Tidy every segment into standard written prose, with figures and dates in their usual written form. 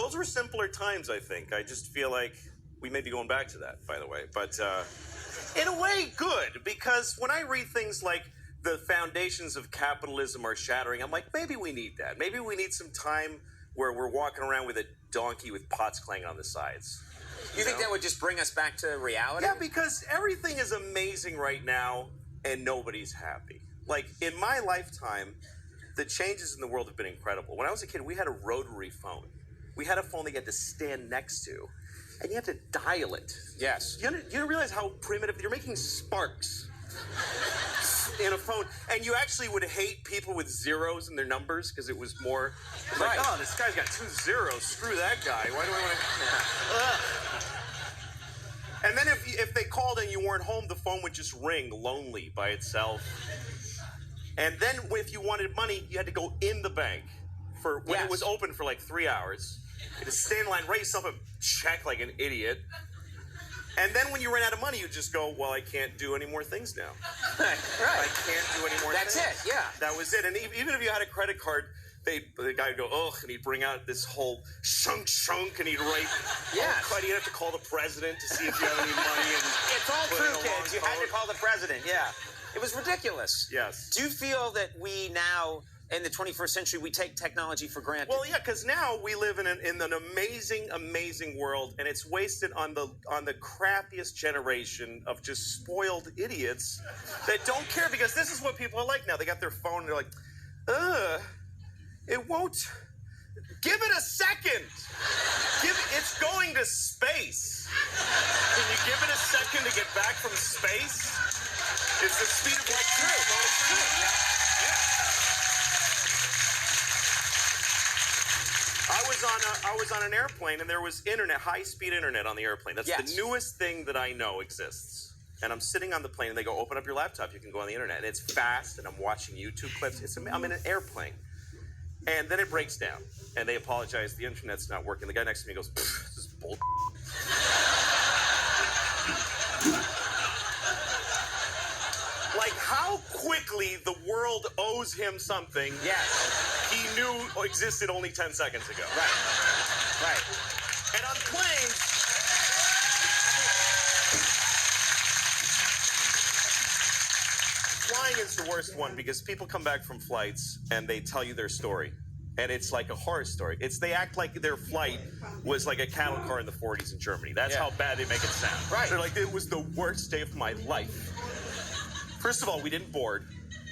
those were simpler times, I think. I just feel like we may be going back to that, by the way. But in a way, good, because when I read things like the foundations of capitalism are shattering, I'm like, maybe we need that. Maybe we need some time where we're walking around with a donkey with pots clanging on the sides. You think that would just bring us back to reality? Yeah, because everything is amazing right now, and nobody's happy. Like, in my lifetime, the changes in the world have been incredible. When I was a kid, we had a rotary phone. We had a phone that you had to stand next to, and you had to dial it. Yes. You realize how primitive? You're making sparks in a phone, and you actually would hate people with zeros in their numbers because it was more like, oh, this guy's got 2 zeros. Screw that guy. Why do I want to? And then if they called and you weren't home, the phone would just ring lonely by itself. And then if you wanted money, you had to go in the bank for when it was open for like 3 hours. You had to stand in line, write yourself a check like an idiot. And then when you ran out of money, you just go, well, I can't do any more things now. Right. I can't do any more things. That's it, yeah. That was it. And even if you had a credit card, the guy would go, ugh, and he'd bring out this whole shunk, and he'd write, he'd have to call the president to see if you have any money. And it's all true, kids. You had to call the president, yeah. It was ridiculous. Yes. Do you feel that we now, in the 21st century, we take technology for granted? Well, yeah, because now we live in an amazing, amazing world, and it's wasted on the crappiest generation of just spoiled idiots that don't care, because this is what people are like now. They got their phone, and they're like, it won't. Give it a second. It's going to space. Can you give it a second to get back from space? It's the speed of light. True. I was on an airplane, and there was internet, high-speed internet on the airplane. That's the newest thing that I know exists. And I'm sitting on the plane, and they go, open up your laptop. You can go on the internet. And it's fast, and I'm watching YouTube clips. I'm in an airplane. And then it breaks down, and they apologize. The internet's not working. The guy next to me goes, this is bull. Like, how quickly the world owes him something he knew existed only 10 seconds ago. Right. And on planes, flying is the worst one, because people come back from flights and they tell you their story. And it's like a horror story. They act like their flight was like a cattle car in the 40s in Germany. That's how bad they make it sound. Right. They're like, it was the worst day of my life. First of all, we didn't board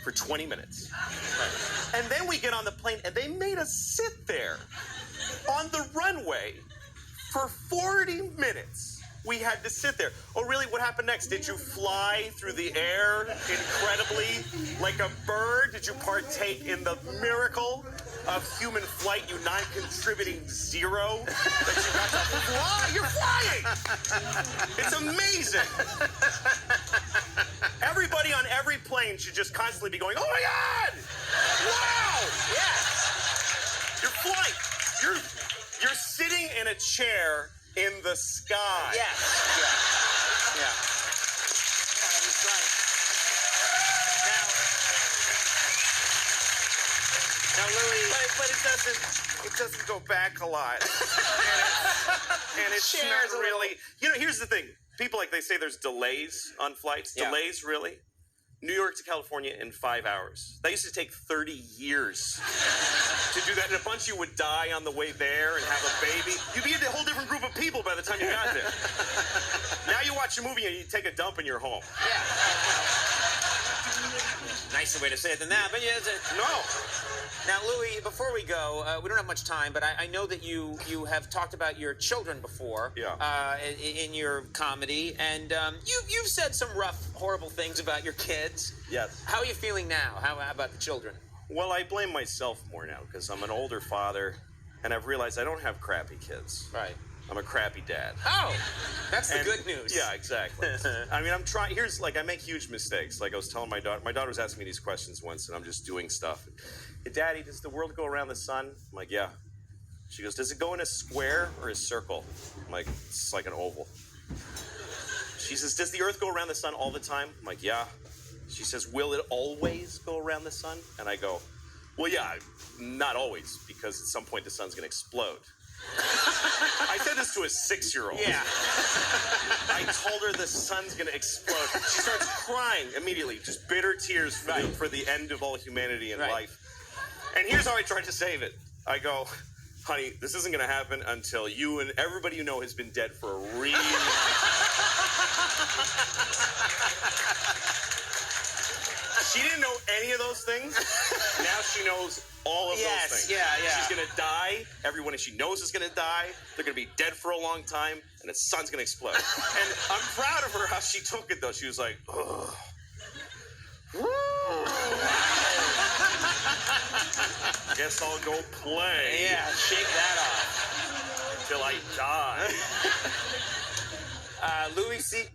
for 20 minutes. Right. And then we get on the plane, and they made us sit there on the runway for 40 minutes. We had to sit there. Oh, really? What happened next? Did you fly through the air incredibly like a bird? Did you partake in the miracle of human flight, you non-contributing zero that you got to fly? You're flying! It's amazing. Everybody on every plane should just constantly be going, oh my God! Wow! Yes! You're flying. You're sitting in a chair in the sky. Yes. Yeah. That's right. Now, Louis, but it doesn't go back a lot. and it's not really. You know, here's the thing. People, like, they say there's delays on flights. Yeah. Delays, really? New York to California in 5 hours. That used to take 30 years to do that. And a bunch of you would die on the way there and have a baby. You'd be a whole different group of people by the time you got there. Now you watch a movie and you take a dump in your home. Yeah. Nicer way to say it than that, but no. Now, Louis, before we go, we don't have much time, but I know that you have talked about your children before in your comedy, and you've said some rough, horrible things about your kids. Yes. How are you feeling now? How about the children? Well, I blame myself more now, because I'm an older father, and I've realized I don't have crappy kids. Right. I'm a crappy dad. Oh, that's the good news. Yeah, exactly. I mean, I'm trying. I make huge mistakes. Like I was telling my daughter was asking me these questions once, and I'm just doing stuff. Hey, Daddy, does the world go around the sun? I'm like, yeah. She goes, does it go in a square or a circle? I'm like, it's like an oval. She says, does the earth go around the sun all the time? I'm like, yeah. She says, will it always go around the sun? And I go, well, yeah, not always, because at some point the sun's going to explode. I said this to a 6-year-old. Yeah. I told her the sun's gonna explode. She starts crying immediately, just bitter tears for the end of all humanity and life. And here's how I tried to save it. I go, honey, this isn't gonna happen until you and everybody you know has been dead for a really long time. She didn't know any of those things. Now she knows all of those things. Yeah. She's gonna die. Everyone she knows is gonna die. They're gonna be dead for a long time, and the sun's gonna explode. And I'm proud of her how she took it, though. She was like, ugh. Guess I'll go play. Yeah, shake that off. Until I die. Louis C.